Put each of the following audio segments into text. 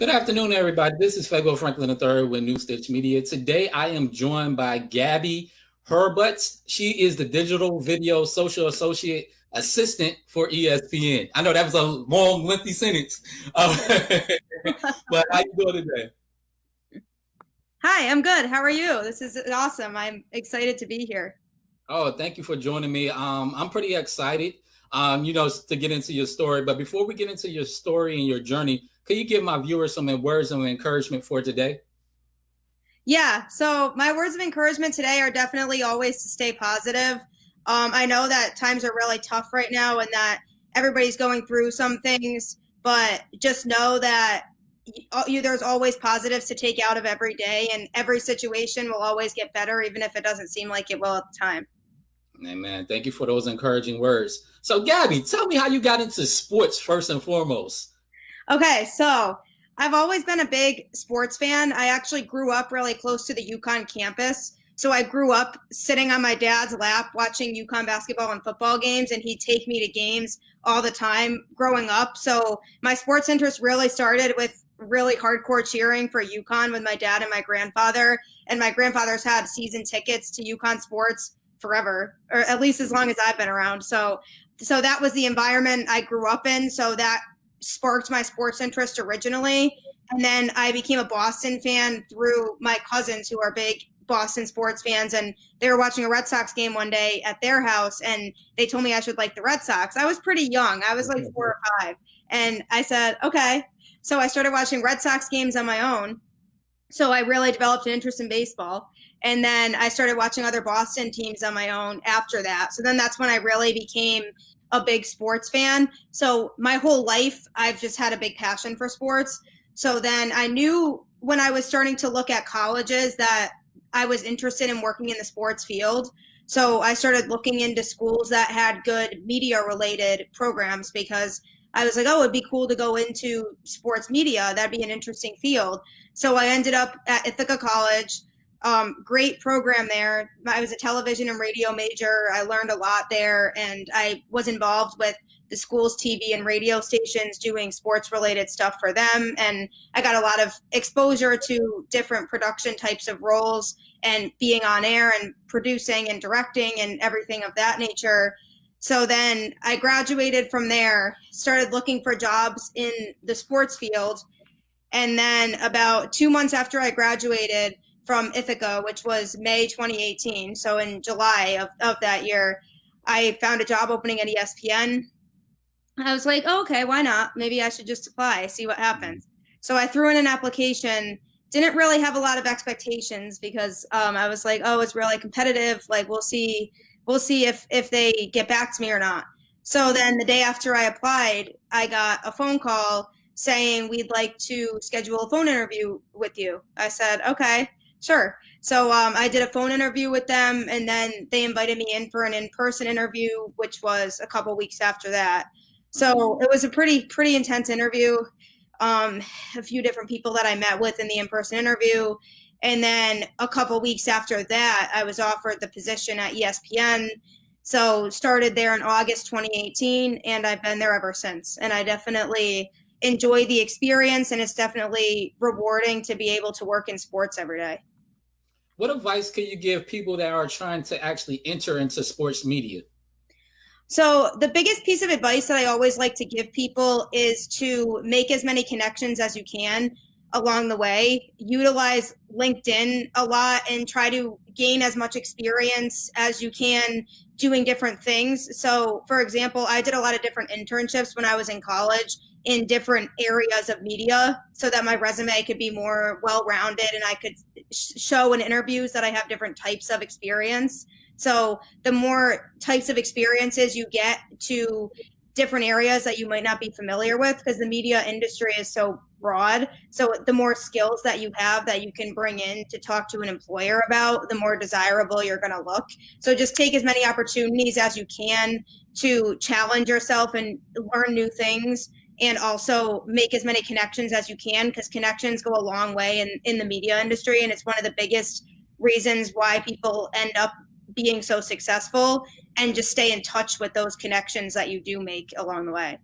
Good afternoon, everybody. This is Fago Franklin III with New Stitch Media. Today, I am joined by Gabby Hurlbut. She is the digital video social associate assistant for ESPN. I know that was a long, lengthy sentence, but how you doing today? Hi, I'm good. How are you? This is awesome. I'm excited to be here. Oh, thank you for joining me. I'm pretty excited, to get into your story. But before we get into your story and your journey, could you give my viewers some words of encouragement for today? Yeah, so my words of encouragement today are definitely always to stay positive. I know that times are really tough right now and that everybody's going through some things, but just know that there's always positives to take out of every day, and every situation will always get better, even if it doesn't seem like it will at the time. Amen. Thank you for those encouraging words. So, Gabby, tell me how you got into sports first and foremost. Okay, so I've always been a big sports fan. I actually grew up really close to the UConn campus. So I grew up sitting on my dad's lap watching UConn basketball and football games, and he'd take me to games all the time growing up. So my sports interest really started with really hardcore cheering for UConn with my dad and my grandfather. And my grandfather's had season tickets to UConn sports forever, or at least as long as I've been around. So that was the environment I grew up in. So that sparked my sports interest originally. And then I became a Boston fan through my cousins who are big Boston sports fans. And they were watching a Red Sox game one day at their house, and they told me I should like the Red Sox. I was pretty young. I was like 4 or 5. And I said, okay. So I started watching Red Sox games on my own. So I really developed an interest in baseball. And then I started watching other Boston teams on my own after that. So then that's when I really became a big sports fan. So my whole life, I've just had a big passion for sports. So then I knew when I was starting to look at colleges that I was interested in working in the sports field. So I started looking into schools that had good media related programs, because I was like, oh, it'd be cool to go into sports media. That'd be an interesting field. So I ended up at Ithaca College. Great program there. I was a television and radio major. I learned a lot there, and I was involved with the school's TV and radio stations doing sports related stuff for them. And I got a lot of exposure to different production types of roles and being on air and producing and directing and everything of that nature. So then I graduated from there, started looking for jobs in the sports field. And then about 2 months after I graduated from Ithaca, which was May 2018, so in July of that year, I found a job opening at ESPN. I was like, oh, okay, why not? Maybe I should just apply, see what happens. So I threw in an application, didn't really have a lot of expectations, because I was like, oh, it's really competitive. Like, we'll see if they get back to me or not. So then the day after I applied, I got a phone call saying, we'd like to schedule a phone interview with you. I said, okay, sure. So I did a phone interview with them, and then they invited me in for an in-person interview, which was a couple weeks after that. So it was a pretty intense interview. A few different people that I met with in the in-person interview. And then a couple weeks after that, I was offered the position at ESPN. So started there in August 2018, and I've been there ever since. And I definitely enjoy the experience, and it's definitely rewarding to be able to work in sports every day. What advice can you give people that are trying to actually enter into sports media? So the biggest piece of advice that I always like to give people is to make as many connections as you can along the way. Utilize LinkedIn a lot and try to gain as much experience as you can doing different things. So, for example, I did a lot of different internships when I was in college in different areas of media, so that my resume could be more well-rounded and I could show in interviews that I have different types of experience. So the more types of experiences you get to different areas that you might not be familiar with, because the media industry is so broad. So the more skills that you have that you can bring in to talk to an employer about, the more desirable you're going to look. So just take as many opportunities as you can to challenge yourself and learn new things, and also make as many connections as you can, because connections go a long way in the media industry. And it's one of the biggest reasons why people end up being so successful, and just stay in touch with those connections that you do make along the way.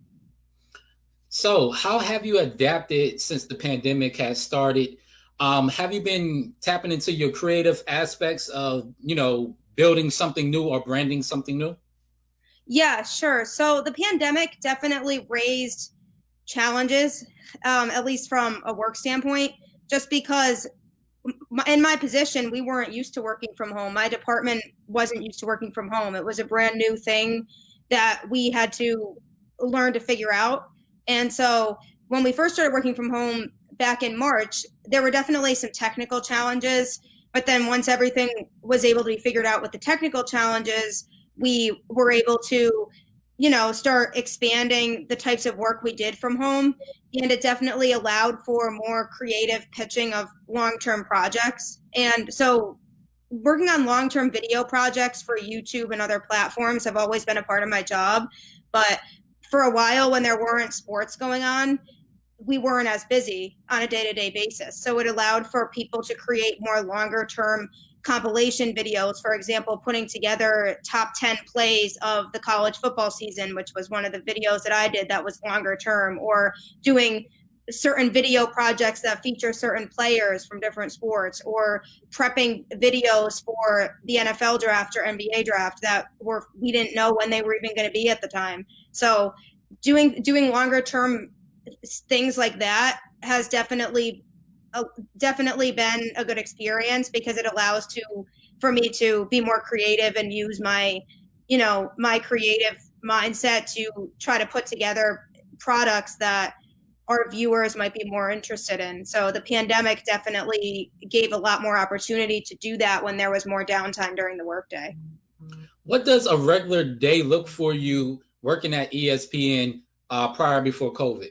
So, how have you adapted since the pandemic has started? Have you been tapping into your creative aspects of, building something new or branding something new? Yeah, sure. So the pandemic definitely raised challenges, at least from a work standpoint, just because in my position, we weren't used to working from home. My department wasn't used to working from home. It was a brand new thing that we had to learn to figure out. And so when we first started working from home back in March, there were definitely some technical challenges. But then once everything was able to be figured out with the technical challenges, we were able to, start expanding the types of work we did from home. And it definitely allowed for more creative pitching of long-term projects. And so working on long-term video projects for YouTube and other platforms have always been a part of my job. But for a while, when there weren't sports going on, we weren't as busy on a day-to-day basis. So it allowed for people to create more longer-term compilation videos, for example, putting together top 10 plays of the college football season, which was one of the videos that I did that was longer term, or doing certain video projects that feature certain players from different sports, or prepping videos for the NFL draft or NBA draft that we didn't know when they were even going to be at the time. So doing longer term things like that has definitely been a good experience, because it allows for me to be more creative and use my creative mindset to try to put together products that our viewers might be more interested in. So the pandemic definitely gave a lot more opportunity to do that when there was more downtime during the workday. What does a regular day look for you working at ESPN prior before COVID?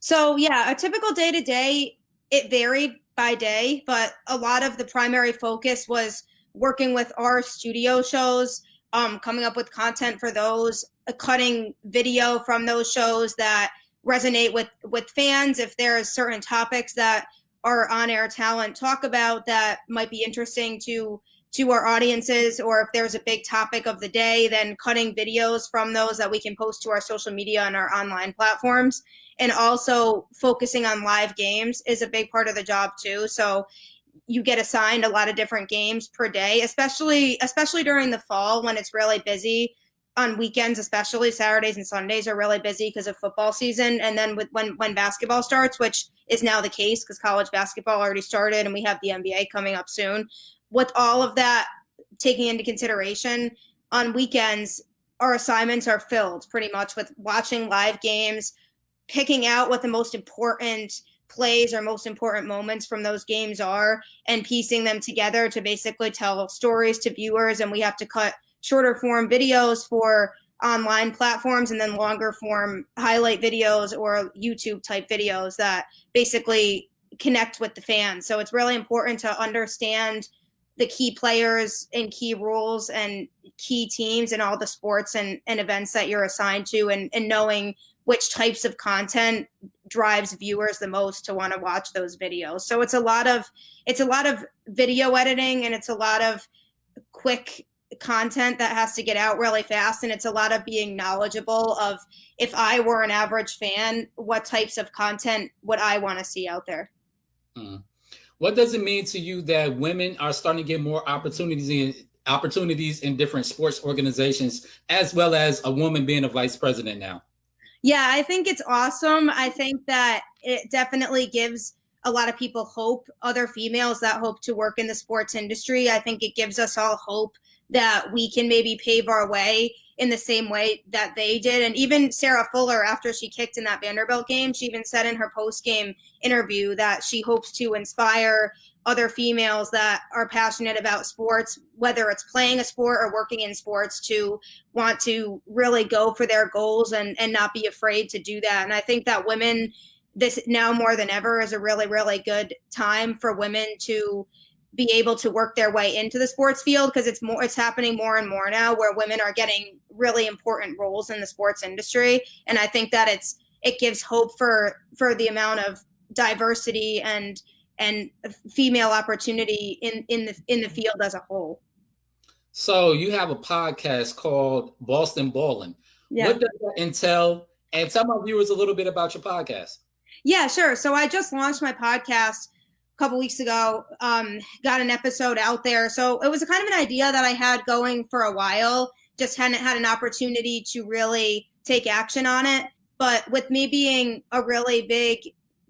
So yeah, a typical day to day, it varied by day, but a lot of the primary focus was working with our studio shows, coming up with content for those, cutting video from those shows that resonate with fans. If there's certain topics that our on-air talent talk about that might be interesting to our audiences, or if there's a big topic of the day, then cutting videos from those that we can post to our social media and our online platforms. And also focusing on live games is a big part of the job too. So you get assigned a lot of different games per day, especially during the fall when it's really busy. On weekends, especially Saturdays and Sundays are really busy because of football season. And then when basketball starts, which is now the case because college basketball already started and we have the NBA coming up soon. With all of that taking into consideration, on weekends, our assignments are filled pretty much with watching live games, picking out what the most important plays or most important moments from those games are, and piecing them together to basically tell stories to viewers. And we have to cut shorter form videos for online platforms, and then longer form highlight videos or YouTube type videos that basically connect with the fans. So it's really important to understand the key players and key roles and key teams in all the sports and events that you're assigned to, and knowing which types of content drives viewers the most to want to watch those videos. So it's a lot of video editing, and it's a lot of quick content that has to get out really fast. And it's a lot of being knowledgeable of, if I were an average fan, what types of content would I want to see out there? What does it mean to you that women are starting to get more opportunities in different sports organizations, as well as a woman being a vice president now? Yeah, I think it's awesome. I think that it definitely gives a lot of people hope, other females that hope to work in the sports industry. I think it gives us all hope that we can maybe pave our way in the same way that they did. And even Sarah Fuller, after she kicked in that Vanderbilt game, she even said in her post-game interview that she hopes to inspire other females that are passionate about sports, whether it's playing a sport or working in sports, to want to really go for their goals and not be afraid to do that. And I think that women, this now more than ever, is a really, really good time for women to be able to work their way into the sports field, because it's happening more and more now where women are getting really important roles in the sports industry. And I think that it gives hope for the amount of diversity and female opportunity in the field as a whole. So you have a podcast called Boston Ballin'. Yeah. What does that entail? And tell my viewers a little bit about your podcast. Yeah, sure. So I just launched my podcast a couple weeks ago, got an episode out there. So it was a kind of an idea that I had going for a while, just hadn't had an opportunity to really take action on it. But with me being a really big,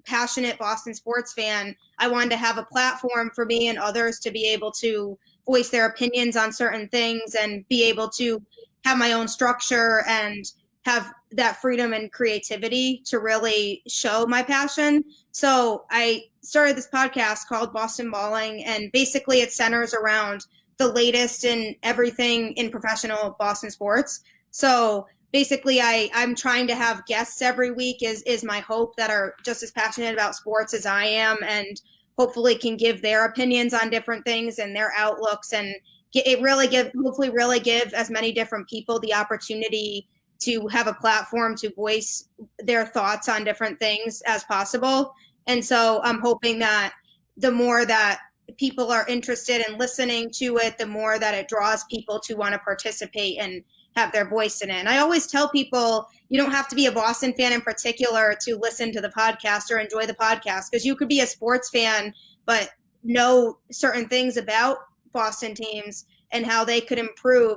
passionate Boston sports fan, I wanted to have a platform for me and others to be able to voice their opinions on certain things and be able to have my own structure and have that freedom and creativity to really show my passion. So I started this podcast called Boston Balling, and basically it centers around the latest in everything in professional Boston sports. So basically I'm trying to have guests every week is my hope, that are just as passionate about sports as I am, and hopefully can give their opinions on different things and their outlooks, and hopefully really give as many different people the opportunity to have a platform to voice their thoughts on different things as possible. And so I'm hoping that the more that people are interested in listening to it, the more that it draws people to want to participate and have their voice in it. And I always tell people, you don't have to be a Boston fan in particular to listen to the podcast or enjoy the podcast, because you could be a sports fan but know certain things about Boston teams and how they could improve,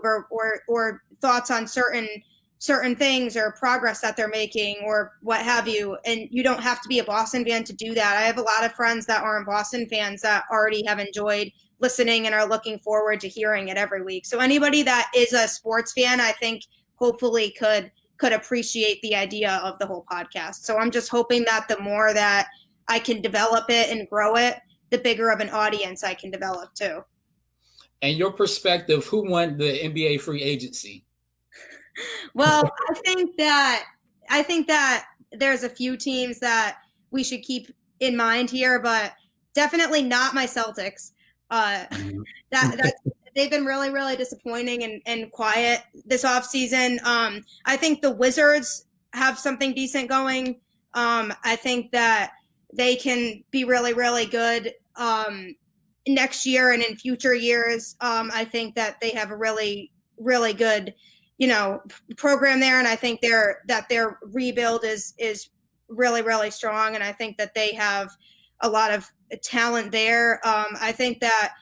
or thoughts on certain things or progress that they're making or what have you. And you don't have to be a Boston fan to do that. I have a lot of friends that aren't Boston fans that already have enjoyed listening and are looking forward to hearing it every week. So anybody that is a sports fan, I think hopefully could appreciate the idea of the whole podcast. So I'm just hoping that the more that I can develop it and grow it, the bigger of an audience I can develop too. And your perspective, who won the NBA free agency? Well, I think that there's a few teams that we should keep in mind here, but definitely not my Celtics. They've been really, really disappointing and quiet this offseason. I think the Wizards have something decent going. I think that they can be really, really good next year and in future years. I think that they have a really, really good program there, and I think their rebuild is really, really strong, and I think that they have a lot of talent there. I think that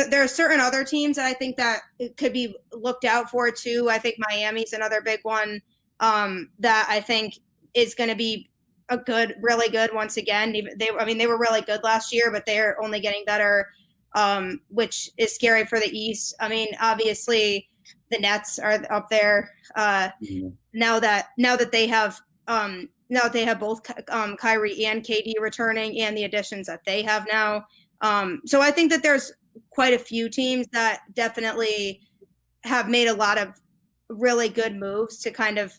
there are certain other teams that I think that it could be looked out for too. I think Miami's another big one that I think is going to be really good once again. They were really good last year, but they're only getting better, which is scary for the East. I mean, obviously the Nets are up there now that they have both Kyrie and KD returning, and the additions that they have now. So I think that there's quite a few teams that definitely have made a lot of really good moves to kind of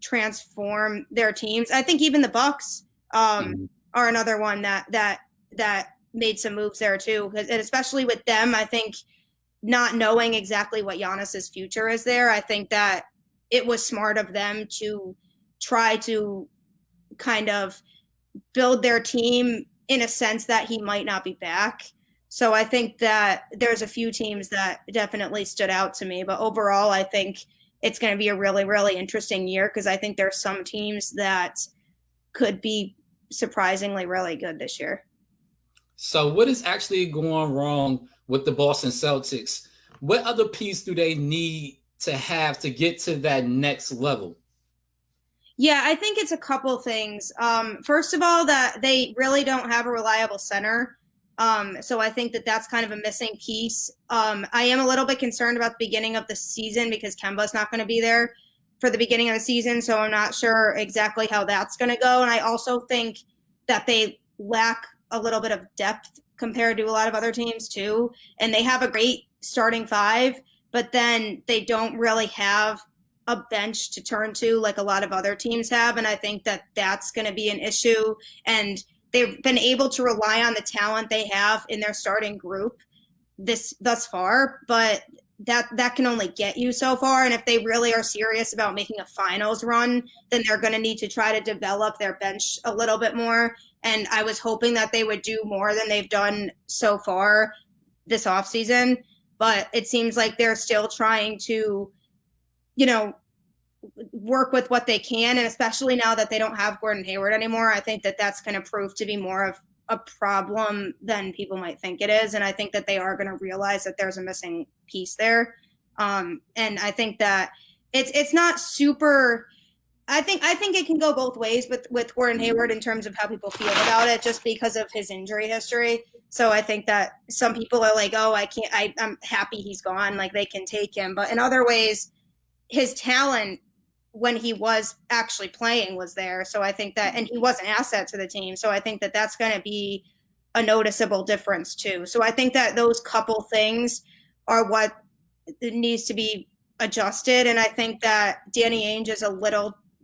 transform their teams. I think even the Bucks are another one that made some moves there too, and especially with them, I think not knowing exactly what Giannis's future is there, I think that it was smart of them to try to kind of build their team in a sense that he might not be back. So I think that there's a few teams that definitely stood out to me, but overall I think it's going to be a really, really interesting year, because I think there's some teams that could be surprisingly really good this year. So what is actually going wrong with the Boston Celtics? What other piece do they need to have to get to that next level? Yeah, I think it's a couple things. First of all, that they really don't have a reliable center. So I think that that's kind of a missing piece. I am a little bit concerned about the beginning of the season, because Kemba's not going to be there for the beginning of the season. So I'm not sure exactly how that's going to go. And I also think that they lack a little bit of depth compared to a lot of other teams too. And they have a great starting five, but then they don't really have a bench to turn to like a lot of other teams have. And I think that that's going to be an issue. And they've been able to rely on the talent they have in their starting group thus far, but that can only get you so far. And if they really are serious about making a finals run, then they're going to need to try to develop their bench a little bit more. And I was hoping that they would do more than they've done so far this offseason. But it seems like they're still trying to, work with what they can. And especially now that they don't have Gordon Hayward anymore, I think that that's going to prove to be more of a problem than people might think it is. And I think that they are going to realize that there's a missing piece there. And I think that it's not super. I think it can go both ways with Gordon Hayward in terms of how people feel about it, just because of his injury history. So I think that some people are like, oh, I'm happy he's gone. Like, they can take him. But in other ways, his talent when he was actually playing was there. So I think that, and he was an asset to the team. So I think that that's going to be a noticeable difference too. So I think that those couple things are what needs to be adjusted. And I think that Danny Ainge is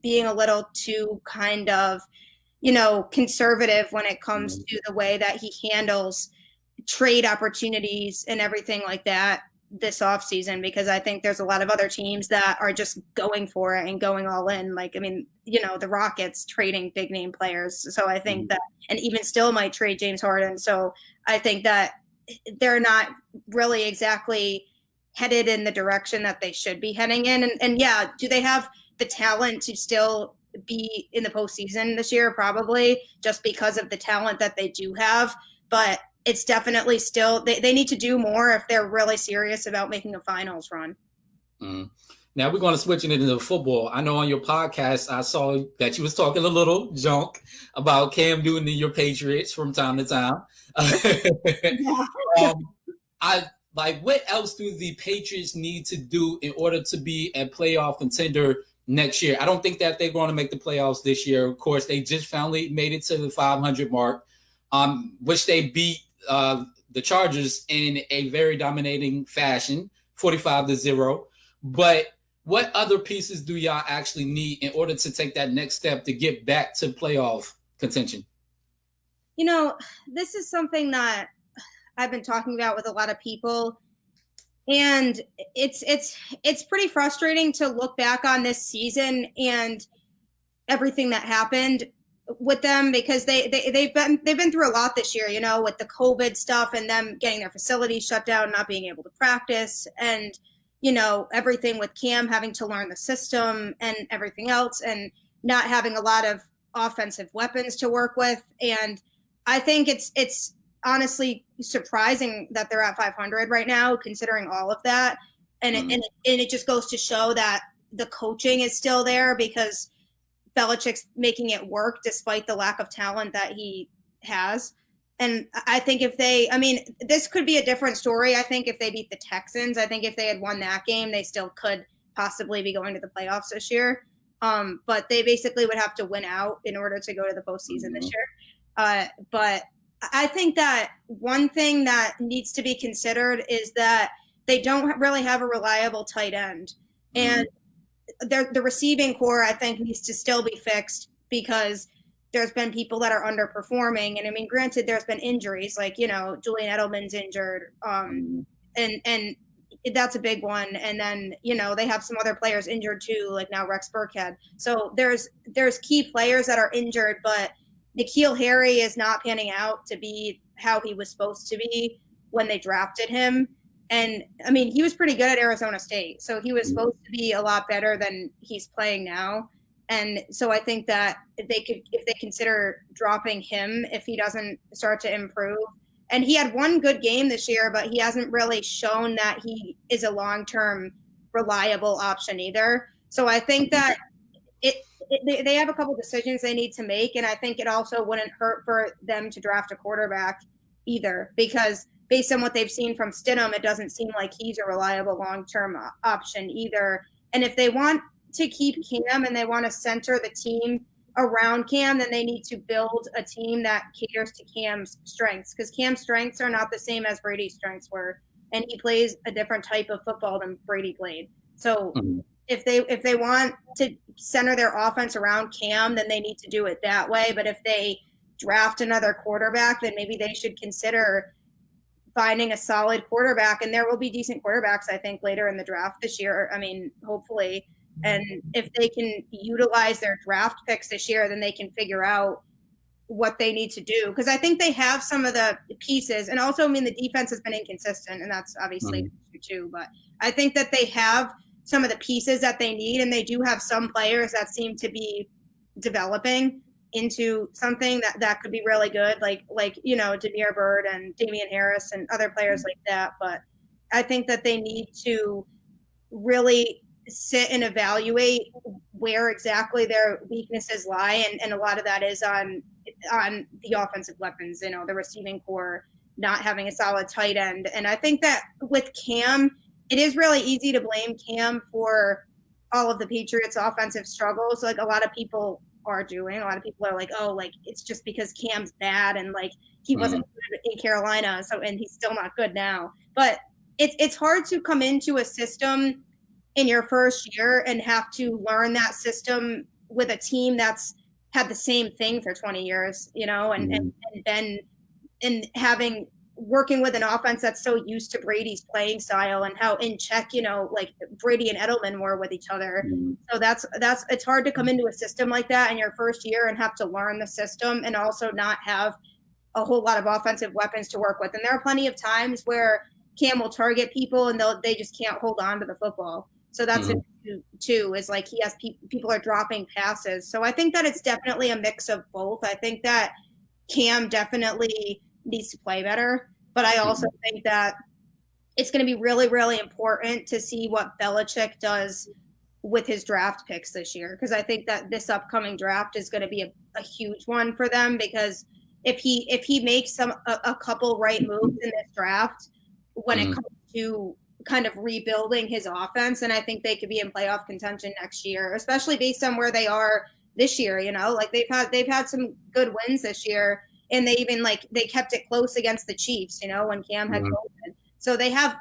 being a little too kind of, conservative when it comes to the way that he handles trade opportunities and everything like that this offseason, because I think there's a lot of other teams that are just going for it and going all in. Like, I mean, the Rockets trading big name players. So I think that, and even still might trade James Harden. So I think that they're not really exactly headed in the direction that they should be heading in. And yeah, do they have the talent to still be in the postseason this year? Probably, just because of the talent that they do have. But it's definitely still, they need to do more if they're really serious about making a finals run. Now we're going to switch it into football. I know on your podcast, I saw that you was talking a little junk about Cam Newton and your Patriots from time to time. What else do the Patriots need to do in order to be a playoff contender next year? I don't think that they're going to make the playoffs this year. Of course, they just finally made it to the 500 mark, which they beat the Chargers in a very dominating fashion, 45-0. But what other pieces do y'all actually need in order to take that next step to get back to playoff contention? This is something that I've been talking about with a lot of people, and it's pretty frustrating to look back on this season and everything that happened with them, because they've been through a lot this year, with the COVID stuff and them getting their facilities shut down, not being able to practice, and everything with Cam having to learn the system and everything else, and not having a lot of offensive weapons to work with. And I think it's honestly surprising that they're at 500 right now, considering all of that. And it just goes to show that the coaching is still there, because Belichick's making it work despite the lack of talent that he has. And I think this could be a different story. I think if they beat the Texans, I think if they had won that game, they still could possibly be going to the playoffs this year. But they basically would have to win out in order to go to the postseason this year. But I think that one thing that needs to be considered is that they don't really have a reliable tight end. And the receiving core, I think, needs to still be fixed, because there's been people that are underperforming. And I mean, granted, there's been injuries, like, Julian Edelman's injured. And that's a big one. And then, they have some other players injured too, like now Rex Burkhead. So there's key players that are injured, but N'Keal Harry is not panning out to be how he was supposed to be when they drafted him. And I mean, he was pretty good at Arizona State, so he was supposed to be a lot better than he's playing now. And so I think that if they consider dropping him if he doesn't start to improve. And he had one good game this year, but he hasn't really shown that he is a long-term reliable option either. So I think that they have a couple decisions they need to make, and I think it also wouldn't hurt for them to draft a quarterback either, because based on what they've seen from Stidham, it doesn't seem like he's a reliable long-term option either. And if they want to keep Cam and they want to center the team around Cam, then they need to build a team that caters to Cam's strengths, because Cam's strengths are not the same as Brady's strengths were, and he plays a different type of football than Brady played. So if they want to center their offense around Cam, then they need to do it that way. But if they draft another quarterback, then maybe they should consider finding a solid quarterback. And there will be decent quarterbacks, I think, later in the draft this year. I mean, hopefully. And if they can utilize their draft picks this year, then they can figure out what they need to do. Because I think they have some of the pieces. And also, I mean, the defense has been inconsistent, and that's obviously true too. But I think that they have some of the pieces that they need, and they do have some players that seem to be developing into something that could be really good, like Demir Bird and Damian Harris and other players like that. But I think that they need to really sit and evaluate where exactly their weaknesses lie, and a lot of that is on the offensive weapons, the receiving core, not having a solid tight end. And I think that with Cam, it is really easy to blame Cam for all of the Patriots offensive struggles, like a lot of people are doing. A lot of people are like, oh, like it's just because Cam's bad and like he wasn't good in Carolina, and he's still not good now. But it's hard to come into a system in your first year and have to learn that system with a team that's had the same thing for 20 years, and then working with an offense that's so used to Brady's playing style and how in check, like Brady and Edelman were with each other. So it's hard to come into a system like that in your first year and have to learn the system and also not have a whole lot of offensive weapons to work with. And there are plenty of times where Cam will target people and they just can't hold on to the football. So that's it too, is like he has people are dropping passes. So I think that it's definitely a mix of both. I think that Cam definitely needs to play better, but I also think that it's going to be really, really important to see what Belichick does with his draft picks this year, because I think that this upcoming draft is going to be a huge one for them, because if he makes a couple right moves in this draft when it comes to kind of rebuilding his offense, and I think they could be in playoff contention next year, especially based on where they are this year. Like they've had some good wins this year, and they even they kept it close against the Chiefs, when Cam had COVID. So they have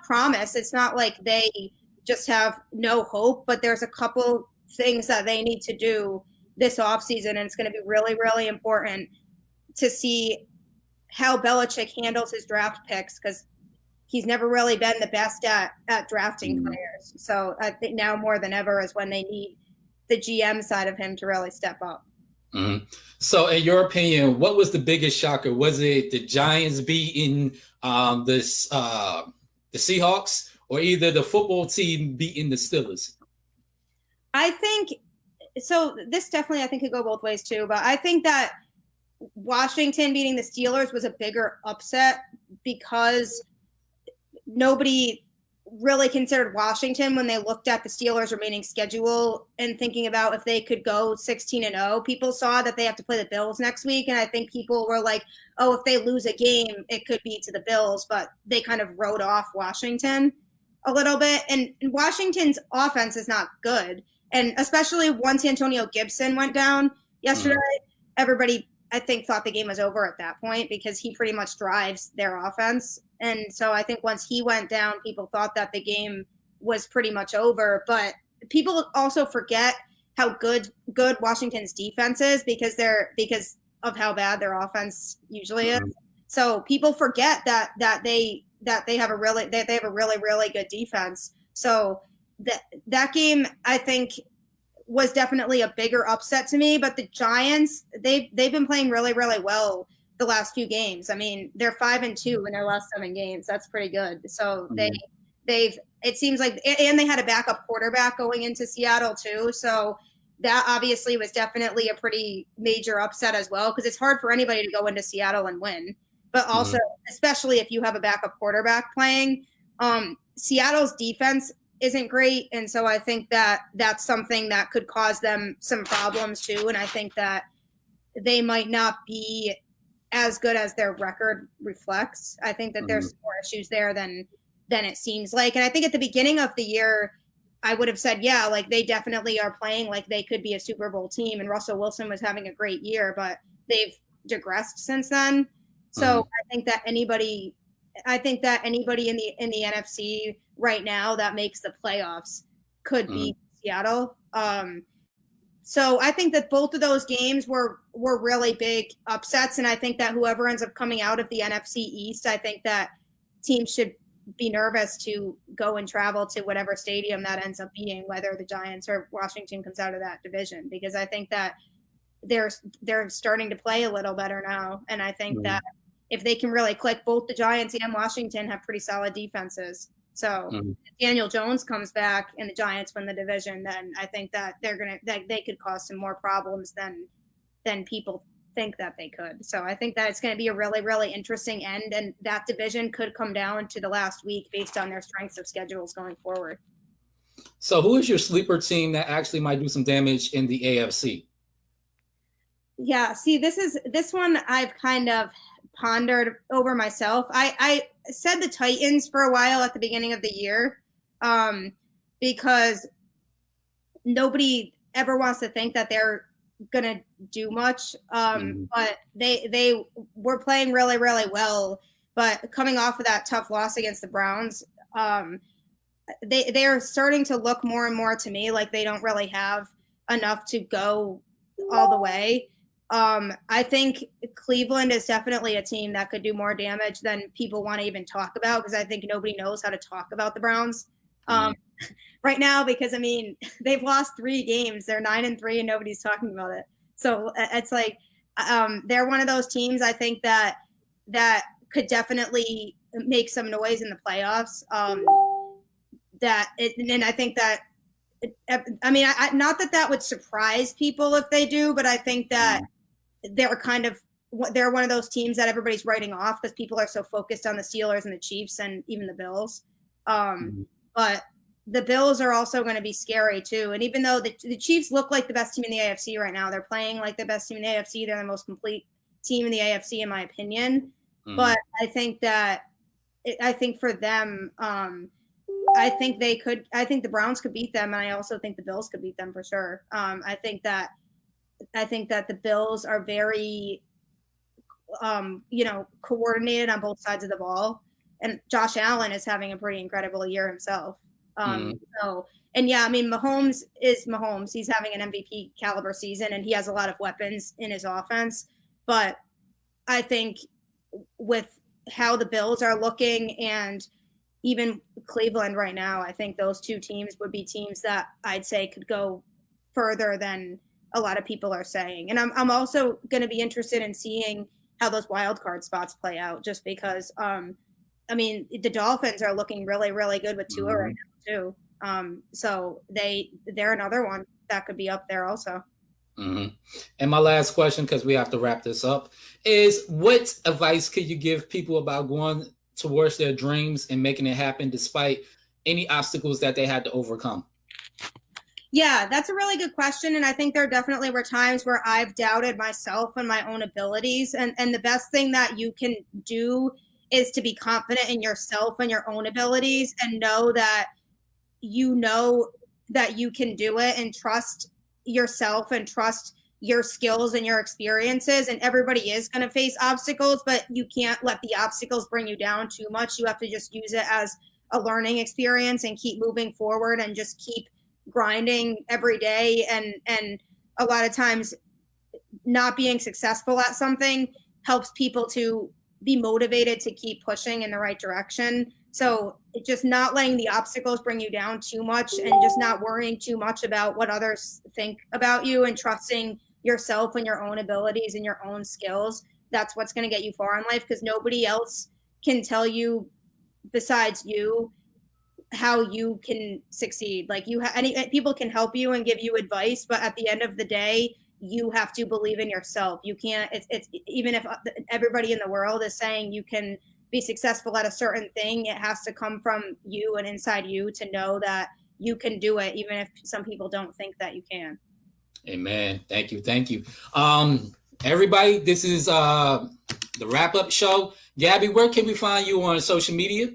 promise. It's not like they just have no hope, but there's a couple things that they need to do this offseason, and it's going to be really, really important to see how Belichick handles his draft picks, because he's never really been the best at drafting players. So I think now more than ever is when they need the GM side of him to really step up. So in your opinion, what was the biggest shocker? Was it the Giants beating the Seahawks, or either the football team beating the Steelers? I think so. This definitely, I think, could go both ways too. But I think that Washington beating the Steelers was a bigger upset because nobody really considered Washington when they looked at the Steelers' remaining schedule and thinking about if they could go 16-0. People saw that they have to play the Bills next week, and I think people were like, oh, if they lose a game, it could be to the Bills, but they kind of wrote off Washington a little bit. And Washington's offense is not good, and especially once Antonio Gibson went down yesterday, everybody, I think, thought the game was over at that point, because he pretty much drives their offense. And so I think once he went down, people thought that the game was pretty much over. But people also forget how good Washington's defense is, because of how bad their offense usually is. So people forget that they have a really really good defense. So that game, I think, was definitely a bigger upset to me. But the Giants, they've been playing really, really well the last few games. I mean, they're 5-2 in their last 7 games. That's pretty good. So it seems like, and they had a backup quarterback going into Seattle too. So that obviously was definitely a pretty major upset as well, because it's hard for anybody to go into Seattle and win. But also, especially if you have a backup quarterback playing, Seattle's defense isn't great. And so I think that that's something that could cause them some problems too. And I think that they might not be as good as their record reflects. I think that there's more issues there than it seems like. And I think at the beginning of the year, I would have said, yeah, like they definitely are playing like they could be a Super Bowl team, and Russell Wilson was having a great year, but they've digressed since then. So I think that anybody in the NFC right now that makes the playoffs could be Seattle. So I think that both of those games were really big upsets, and I think that whoever ends up coming out of the NFC East, I think that teams should be nervous to go and travel to whatever stadium that ends up being, whether the Giants or Washington comes out of that division, because I think that they're starting to play a little better now, and I think that if they can really click, both the Giants and Washington have pretty solid defenses. So if Daniel Jones comes back and the Giants win the division, then I think that they could cause some more problems than people think that they could. So I think that it's going to be a really, really interesting end, and that division could come down to the last week based on their strengths of schedules going forward. So who is your sleeper team that actually might do some damage in the AFC? Yeah, see, this one I've kind of pondered over myself. I said the Titans for a while at the beginning of the year, because nobody ever wants to think that they're gonna do much. But they were playing really, really well. But coming off of that tough loss against the Browns, they are starting to look more and more to me like they don't really have enough to go all the way. I think Cleveland is definitely a team that could do more damage than people want to even talk about, because I think nobody knows how to talk about the Browns right now, because I mean, they've lost 3 games. They're 9-3 and nobody's talking about it. So it's like they're one of those teams I think that could definitely make some noise in the playoffs. And I think that I mean, not that would surprise people if they do, but I think that they're one of those teams that everybody's writing off because people are so focused on the Steelers and the Chiefs and even the Bills. But the Bills are also going to be scary too. And even though the Chiefs look like the best team in the AFC right now, they're playing like the best team in the AFC. They're the most complete team in the AFC, in my opinion. But I think for them, I think the Browns could beat them, and I also think the Bills could beat them for sure. I think that the Bills are very, coordinated on both sides of the ball, and Josh Allen is having a pretty incredible year himself. So, and yeah, I mean, Mahomes is Mahomes. He's having an MVP caliber season, and he has a lot of weapons in his offense. But I think with how the Bills are looking and even Cleveland right now, I think those two teams would be teams that I'd say could go further than a lot of people are saying. And I'm also going to be interested in seeing how those wild card spots play out, just because, I mean, the Dolphins are looking really, really good with Tua right now too. So they're another one that could be up there also. And my last question, because we have to wrap this up, is what advice could you give people about going towards their dreams and making it happen despite any obstacles that they had to overcome? Yeah, that's a really good question. And I think there definitely were times where I've doubted myself and my own abilities. And the best thing that you can do is to be confident in yourself and your own abilities, and know that you can do it, and trust yourself and trust your skills and your experiences. And everybody is going to face obstacles, but you can't let the obstacles bring you down too much. You have to just use it as a learning experience and keep moving forward and just keep grinding every day. And a lot of times not being successful at something helps people to be motivated to keep pushing in the right direction. So just not letting the obstacles bring you down too much, and just not worrying too much about what others think about you, and trusting yourself and your own abilities and your own skills. That's what's going to get you far in life, because nobody else can tell you besides you how you can succeed. Like people can help you and give you advice, but at the end of the day, you have to believe in yourself. You can't, it's even if everybody in the world is saying you can be successful at a certain thing, it has to come from you and inside you to know that you can do it, even if some people don't think that you can. Amen. Thank you. Everybody, this is the wrap-up show. Gabby, where can we find you on social media?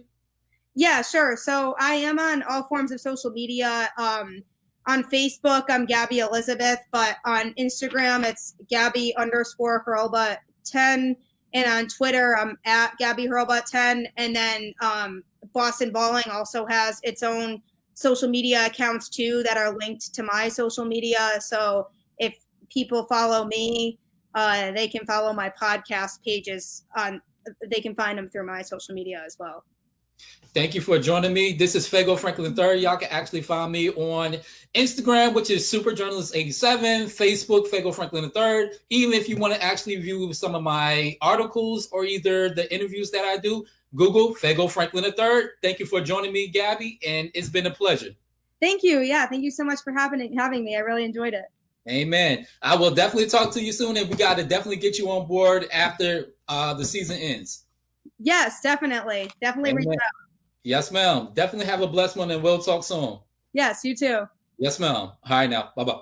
Yeah, sure. So I am on all forms of social media. On Facebook, I'm Gabby Elizabeth, but on Instagram, it's Gabby_Hurlbut 10. And on Twitter, I'm at Gabby Hurlbut 10. And then Boston Balling also has its own social media accounts too that are linked to my social media. So if people follow me, they can follow my podcast pages they can find them through my social media as well. Thank you for joining me. This is Fago Franklin III. Y'all can actually find me on Instagram, which is SuperJournalist87, Facebook, Fago Franklin III. Even if you want to actually view some of my articles or either the interviews that I do, Google Fago Franklin III. Thank you for joining me, Gabby, and it's been a pleasure. Thank you. Yeah, thank you so much for having me. I really enjoyed it. Amen. I will definitely talk to you soon, and we got to definitely get you on board after the season ends. Yes, definitely. Definitely reach out. Yes, ma'am. Definitely have a blessed one, and we'll talk soon. Yes, you too. Yes, ma'am. All right, now. Bye-bye.